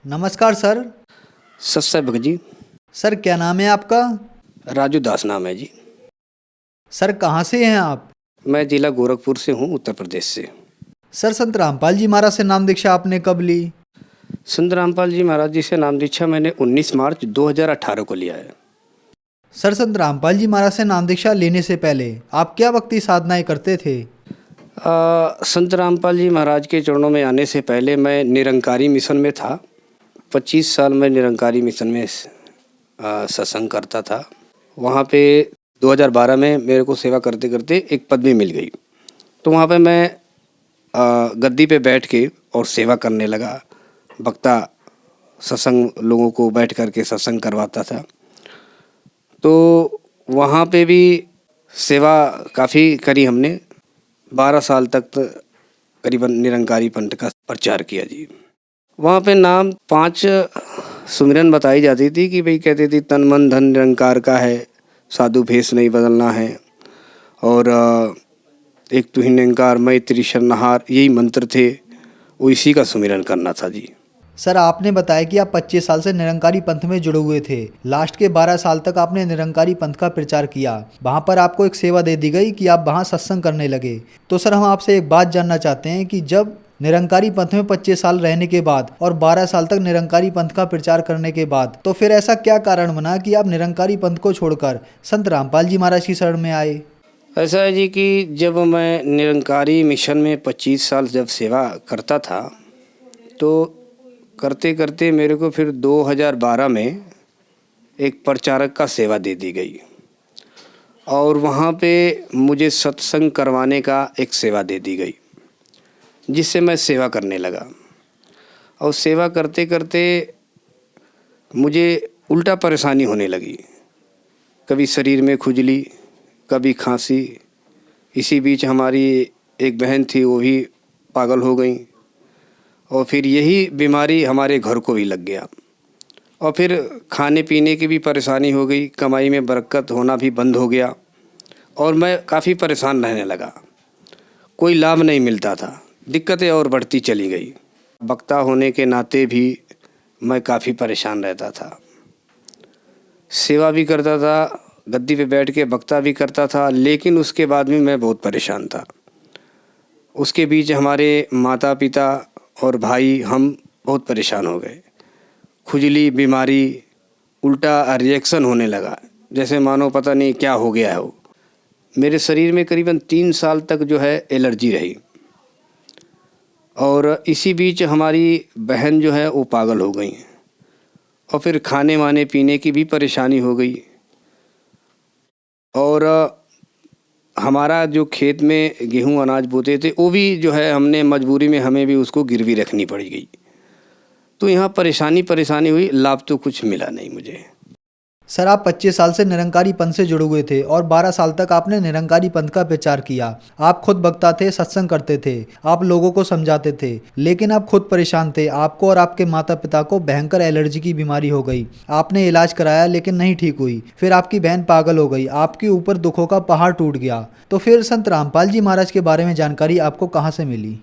नमस्कार सर। सत्संग जी। सर क्या नाम है आपका? राजू दास नाम है जी। सर कहाँ से हैं आप? मैं जिला गोरखपुर से हूँ, उत्तर प्रदेश से। सर संत रामपाल जी महाराज से नाम दीक्षा आपने कब ली? संत रामपाल जी महाराज जी से नाम दीक्षा मैंने 19 मार्च 2018 को लिया है। सर संत रामपाल जी महाराज से नाम दीक्षा लेने से पहले आप क्या भक्ति साधनाएं करते थे? संत रामपाल जी महाराज के चरणों में आने से पहले मैं निरंकारी मिशन में था। 25 साल मैं निरंकारी मिशन में सत्संग करता था। वहाँ पे 2012 में मेरे को सेवा करते करते एक पदवी मिल गई, तो वहाँ पे मैं गद्दी पे बैठ के और सेवा करने लगा। वक्ता सत्संग लोगों को बैठ कर के सत्संग करवाता था, तो वहाँ पे भी सेवा काफ़ी करी हमने। 12 साल तक करीबन निरंकारी पंथ का प्रचार किया जी। वहाँ पे नाम 5 सुमिरन बताई जाती थी कि भाई कहती थी तन मन धन निरंकार का है, साधु भेष नहीं बदलना है, और एक तू ही निरंकार मैं तेरी शरणहार, यही मंत्र थे, वो इसी का सुमिरन करना था जी। सर आपने बताया कि आप 25 साल से निरंकारी पंथ में जुड़े हुए थे। लास्ट के 12 साल तक आपने निरंकारी पंथ का प्रचार किया। वहाँ पर आपको एक सेवा दे दी गई कि आप वहाँ सत्संग करने लगे। तो सर हम आपसे एक बात जानना चाहते हैं कि जब निरंकारी पंथ में 25 साल रहने के बाद और 12 साल तक निरंकारी पंथ का प्रचार करने के बाद तो फिर ऐसा क्या कारण बना कि आप निरंकारी पंथ को छोड़कर संत रामपाल जी महाराज की शरण में आए? ऐसा है जी कि जब मैं निरंकारी मिशन में 25 साल जब सेवा करता था, तो करते करते मेरे को फिर 2012 में एक प्रचारक का सेवा दे दी गई, और वहाँ पे मुझे सत्संग करवाने का एक सेवा दे दी गई, जिससे मैं सेवा करने लगा। और सेवा करते करते मुझे उल्टा परेशानी होने लगी, कभी शरीर में खुजली, कभी खांसी। इसी बीच हमारी एक बहन थी, वो भी पागल हो गई, और फिर यही बीमारी हमारे घर को भी लग गया। और फिर खाने पीने की भी परेशानी हो गई, कमाई में बरकत होना भी बंद हो गया, और मैं काफ़ी परेशान रहने लगा। कोई लाभ नहीं मिलता था, दिक्कतें और बढ़ती चली गई। वक्ता होने के नाते भी मैं काफ़ी परेशान रहता था। सेवा भी करता था, गद्दी पे बैठ के वक्ता भी करता था, लेकिन उसके बाद भी मैं बहुत परेशान था। उसके बीच हमारे माता पिता और भाई हम बहुत परेशान हो गए। खुजली, बीमारी, उल्टा रिएक्शन होने लगा, जैसे मानो पता नहीं क्या हो गया है। वो मेरे शरीर में करीबन 3 साल तक जो है एलर्जी रही, और इसी बीच हमारी बहन जो है वो पागल हो गई, और फिर खाने वाने पीने की भी परेशानी हो गई। और हमारा जो खेत में गेहूं अनाज बोते थे, वो भी जो है हमने मजबूरी में हमें भी उसको गिरवी रखनी पड़ गई। तो यहाँ परेशानी हुई, लाभ तो कुछ मिला नहीं मुझे। सर आप 25 साल से निरंकारी पंथ से जुड़े हुए थे और 12 साल तक आपने निरंकारी पंथ का प्रचार किया। आप खुद वक्ता थे, सत्संग करते थे, आप लोगों को समझाते थे, लेकिन आप खुद परेशान थे। आपको और आपके माता पिता को भयंकर एलर्जी की बीमारी हो गई। आपने इलाज कराया लेकिन नहीं ठीक हुई। फिर आपकी बहन पागल हो गई, आपके ऊपर दुखों का पहाड़ टूट गया। तो फिर संत रामपाल जी महाराज के बारे में जानकारी आपको कहाँ से मिली?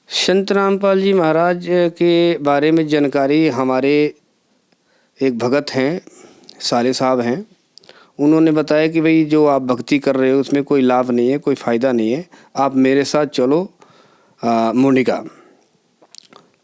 संत रामपाल जी महाराज के बारे में जानकारी हमारे एक भगत हैं, साले साहब हैं, उन्होंने बताया कि भाई जो आप भक्ति कर रहे हो उसमें कोई लाभ नहीं है, कोई फ़ायदा नहीं है, आप मेरे साथ चलो मुंडिका।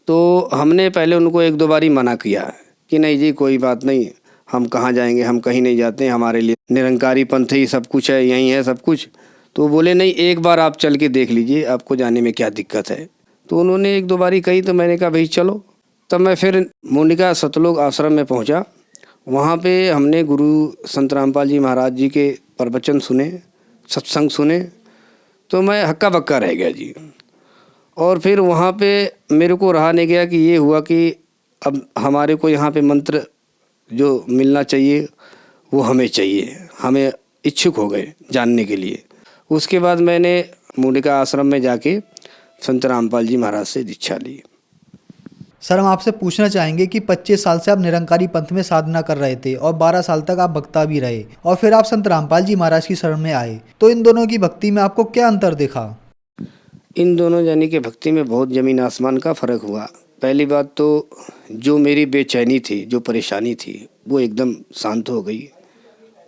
तो हमने पहले उनको 1-2 बारी मना किया कि नहीं जी कोई बात नहीं, हम कहाँ जाएंगे, हम कहीं नहीं जाते, हमारे लिए निरंकारी पंथ ही सब कुछ है, यहीं है सब कुछ। तो बोले नहीं, एक बार आप चल के देख लीजिए, आपको जाने में क्या दिक्कत है। तो उन्होंने 1-2 बारी कही, तो मैंने कहा भाई चलो। तब मैं फिर मुंडिका सतलोक आश्रम में पहुंचा। वहाँ पे हमने गुरु संत रामपाल जी महाराज जी के प्रवचन सुने, सत्संग सुने, तो मैं हक्का बक्का रह गया जी। और फिर वहाँ पे मेरे को रहा नहीं गया कि ये हुआ कि अब हमारे को यहाँ पे मंत्र जो मिलना चाहिए वो हमें चाहिए, हमें इच्छुक हो गए जानने के लिए। उसके बाद मैंने मुंडिका आश्रम में जाके संत रामपाल जी महाराज से दीक्षा ली। सर हम आपसे पूछना चाहेंगे कि 25 साल से आप निरंकारी पंथ में साधना कर रहे थे और 12 साल तक आप भक्ता भी रहे और फिर आप संत रामपाल जी महाराज की शरण में आए, तो इन दोनों की भक्ति में आपको क्या अंतर देखा? इन दोनों यानी कि भक्ति में बहुत ज़मीन आसमान का फ़र्क हुआ। पहली बात तो जो मेरी बेचैनी थी, जो परेशानी थी, वो एकदम शांत हो गई।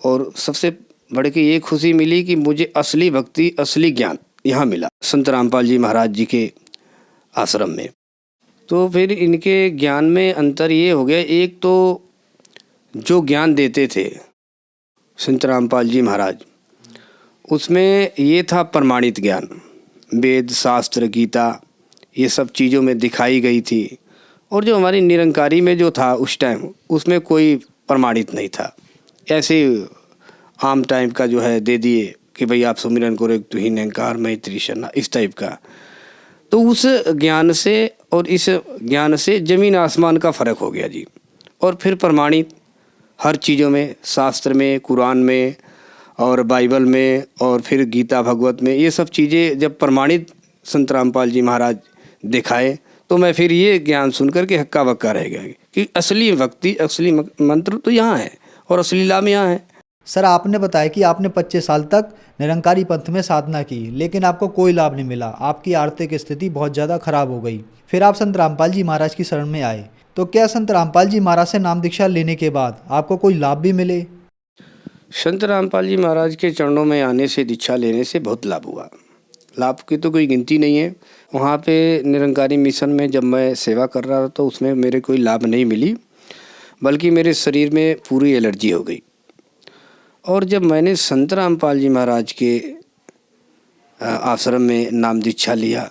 और सबसे बढ़ के ये खुशी मिली कि मुझे असली भक्ति, असली ज्ञान यहाँ मिला संत रामपाल जी महाराज जी के आश्रम में। तो फिर इनके ज्ञान में अंतर ये हो गया, एक तो जो ज्ञान देते थे संत रामपाल जी महाराज, उसमें ये था प्रमाणित ज्ञान, वेद शास्त्र गीता ये सब चीज़ों में दिखाई गई थी। और जो हमारी निरंकारी में जो था उस टाइम, उसमें कोई प्रमाणित नहीं था, ऐसे आम टाइप का जो है दे दिए कि भाई आप सुमिरन करो एक तू ही निरंकार मैं त्रिशरणा, इस टाइप का। तो उस ज्ञान से और इस ज्ञान से ज़मीन आसमान का फ़र्क हो गया जी। और फिर प्रमाणित हर चीज़ों में, शास्त्र में, कुरान में और बाइबल में और फिर गीता भगवत में, ये सब चीज़ें जब प्रमाणित संत रामपाल जी महाराज दिखाए तो मैं फिर ये ज्ञान सुन कर के हक्का बक्का रह गया कि असली भक्ति, असली मंत्र तो यहाँ है और असली लाभ यहाँ है। सर, आपने बताया कि आपने 25 साल तक निरंकारी पंथ में साधना की, लेकिन आपको कोई लाभ नहीं मिला। आपकी आर्थिक स्थिति बहुत ज़्यादा खराब हो गई। फिर आप संत रामपाल जी महाराज की शरण में आए। तो क्या संत रामपाल जी महाराज से नाम दीक्षा लेने के बाद आपको कोई लाभ भी मिले? संत रामपाल जी महाराज के चरणों में आने से, दीक्षा लेने से बहुत लाभ हुआ। लाभ की तो कोई गिनती नहीं है। वहाँ पे निरंकारी मिशन में जब मैं सेवा कर रहा था तो उसमें मेरे कोई लाभ नहीं मिली, बल्कि मेरे शरीर में पूरी एलर्जी हो गई। और जब मैंने संत रामपाल जी महाराज के आश्रम में नाम दीक्षा लिया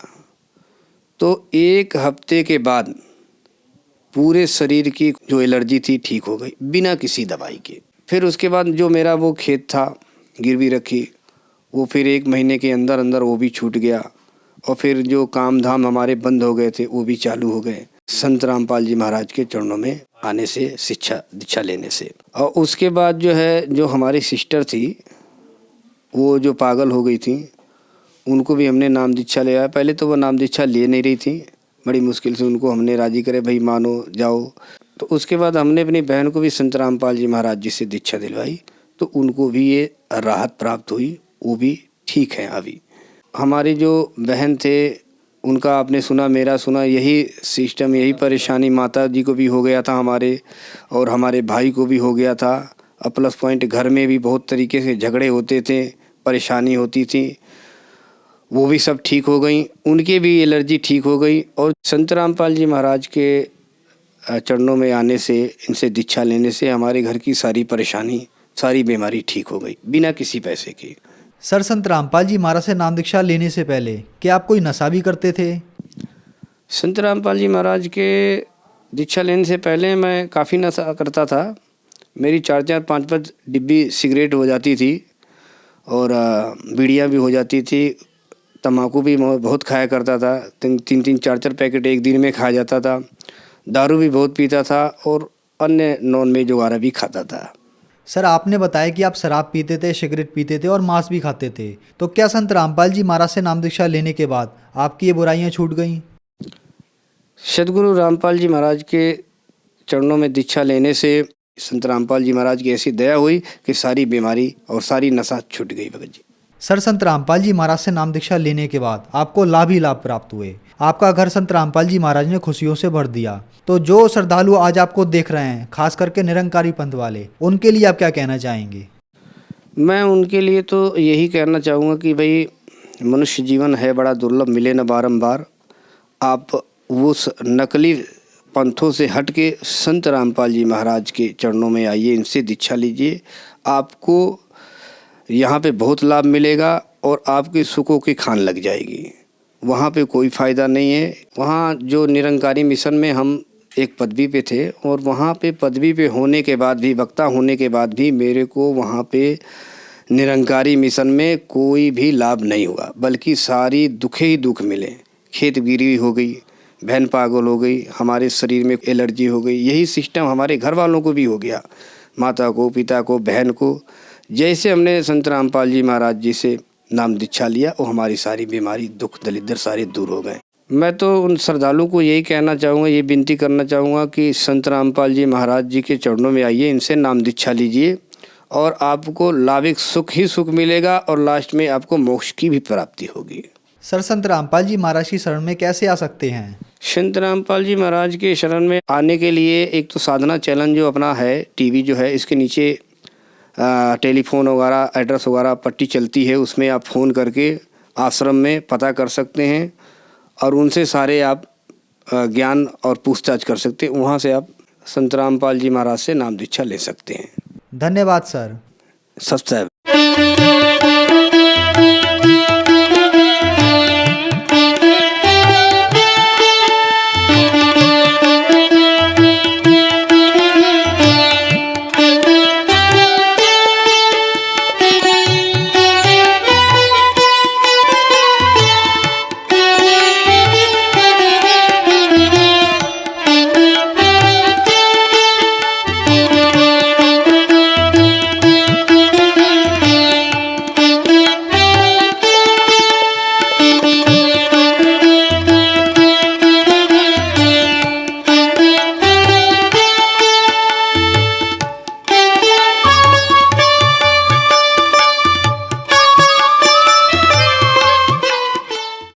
तो 1 हफ्ते के बाद पूरे शरीर की जो एलर्जी थी ठीक हो गई बिना किसी दवाई के। फिर उसके बाद जो मेरा वो खेत था गिरवी रखी, वो फिर 1 महीने के अंदर अंदर वो भी छूट गया। और फिर जो काम धाम हमारे बंद हो गए थे वो भी चालू हो गए संत रामपाल जी महाराज के चरणों में आने से, शिक्षा दीक्षा लेने से। और उसके बाद जो है, जो हमारी सिस्टर थी वो जो पागल हो गई थी, उनको भी हमने नाम दीक्षा लिया। पहले तो वो नाम दीक्षा ले नहीं रही थी, बड़ी मुश्किल से उनको हमने राजी करे, भाई मानो जाओ। तो उसके बाद हमने अपनी बहन को भी संत रामपाल जी महाराज जी से दीक्षा दिलवाई, तो उनको भी ये राहत प्राप्त हुई, वो भी ठीक है अभी। हमारी जो बहन थे उनका आपने सुना, मेरा सुना, यही सिस्टम, यही परेशानी माता जी को भी हो गया था हमारे, और हमारे भाई को भी हो गया था। और प्लस पॉइंट घर में भी बहुत तरीके से झगड़े होते थे, परेशानी होती थी, वो भी सब ठीक हो गई, उनके भी एलर्जी ठीक हो गई। और संत रामपाल जी महाराज के चरणों में आने से, इनसे दीक्षा लेने से हमारे घर की सारी परेशानी, सारी बीमारी ठीक हो गई बिना किसी पैसे की। सर, संत रामपाल जी महाराज से नाम दीक्षा लेने से पहले क्या आप कोई नशा भी करते थे? संत रामपाल जी महाराज के दीक्षा लेने से पहले मैं काफ़ी नशा करता था। मेरी 4-4, 5-5 डिब्बी सिगरेट हो जाती थी और बीड़ियाँ भी हो जाती थी। तम्बाकू भी बहुत खाया करता था, 3-3, 4-4 पैकेट एक दिन में खा जाता था। दारू भी बहुत पीता था और अन्य नॉन वेज वगैरह भी खाता था। सर, आपने बताया कि आप शराब पीते थे, सिगरेट पीते थे और मांस भी खाते थे। तो क्या संत रामपाल जी महाराज से नाम दीक्षा लेने के बाद आपकी ये बुराइयां छूट गईं? सदगुरु रामपाल जी महाराज के चरणों में दीक्षा लेने से संत रामपाल जी महाराज की ऐसी दया हुई कि सारी बीमारी और सारी नशा छूट गई भगत जी। सर, संत रामपाल जी महाराज से नाम दीक्षा लेने के बाद आपको लाभ ही लाभ प्राप्त हुए। आपका घर संत रामपाल जी महाराज ने खुशियों से भर दिया। तो जो श्रद्धालु आज आपको देख रहे हैं, खास करके निरंकारी पंथ वाले, उनके लिए आप क्या कहना चाहेंगे? मैं उनके लिए तो यही कहना चाहूँगा कि भाई मनुष्य जीवन है बड़ा दुर्लभ, मिले न बारंबार। आप उस नकली पंथों से हट के संत रामपाल जी महाराज के चरणों में आइए, इनसे दीक्षा लीजिए। आपको यहाँ पे बहुत लाभ मिलेगा और आपके सुखों की खान लग जाएगी। वहाँ पे कोई फ़ायदा नहीं है। वहाँ जो निरंकारी मिशन में हम एक पदवी पे थे, और वहाँ पे पदवी पे होने के बाद भी, वक्ता होने के बाद भी मेरे को वहाँ पे निरंकारी मिशन में कोई भी लाभ नहीं हुआ, बल्कि सारी दुखे ही दुख मिले। खेत गिरी हो गई, बहन पागल हो गई, हमारे शरीर में एलर्जी हो गई। यही सिस्टम हमारे घर वालों को भी हो गया, माता को, पिता को, बहन को। जैसे हमने संत रामपाल जी महाराज जी से नाम दीक्षा लिया, वो हमारी सारी बीमारी, दुख दलिद्र सारे दूर हो गए। मैं तो उन श्रद्धालुओं को यही कहना चाहूँगा, ये विनती करना चाहूँगा कि संत रामपाल जी महाराज जी के चरणों में आइए, इनसे नाम दीक्षा लीजिए और आपको लाभिक सुख ही सुख मिलेगा और लास्ट में आपको मोक्ष की भी प्राप्ति होगी। सर, संत रामपाल जी महाराज की शरण में कैसे आ सकते हैं? संत रामपाल जी महाराज के शरण में आने के लिए एक तो साधना चैनल जो अपना है, टीवी जो है, इसके नीचे टेलीफोन वगैरह, एड्रेस वगैरह पट्टी चलती है, उसमें आप फ़ोन करके आश्रम में पता कर सकते हैं और उनसे सारे आप ज्ञान और पूछताछ कर सकते हैं। वहाँ से आप संत रामपाल जी महाराज से नाम दीक्षा ले सकते हैं। धन्यवाद सर। सत साहब।